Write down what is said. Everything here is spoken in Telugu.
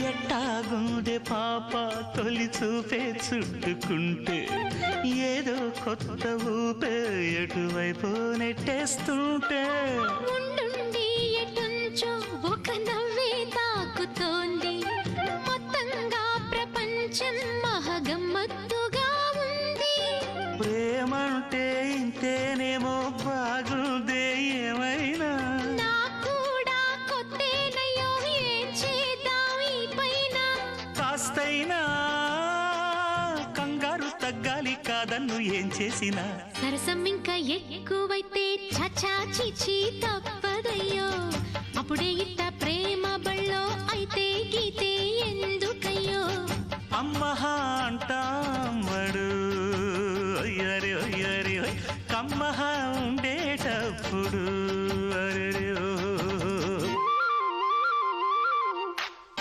ఎట్టాగుందే పాప తొలి చూపే చుట్టుకుంటే ఏదో కొత్త ఊపే ఎటువైపు నెట్టేస్తుంటే ఉండుండి ఎటుంచో ఒక నవ్వే తాకుతోంది మొత్తంగా ప్రపంచం మహగమ్మత్తుగా ఉంది ప్రేమంటే ఇంతేనేమో బాగుందే ఏమైనా కూడా కొత్తేనయ్యో ఏం చేద్దాం ఈ పైన కాస్తైనా కంగారు తగ్గాలి కాదన్ను ఏం చేసినా సరసం ఇంకా ఎక్కువైతే చచా చిచి తప్పదయ్యో అప్పుడే ఇట్ట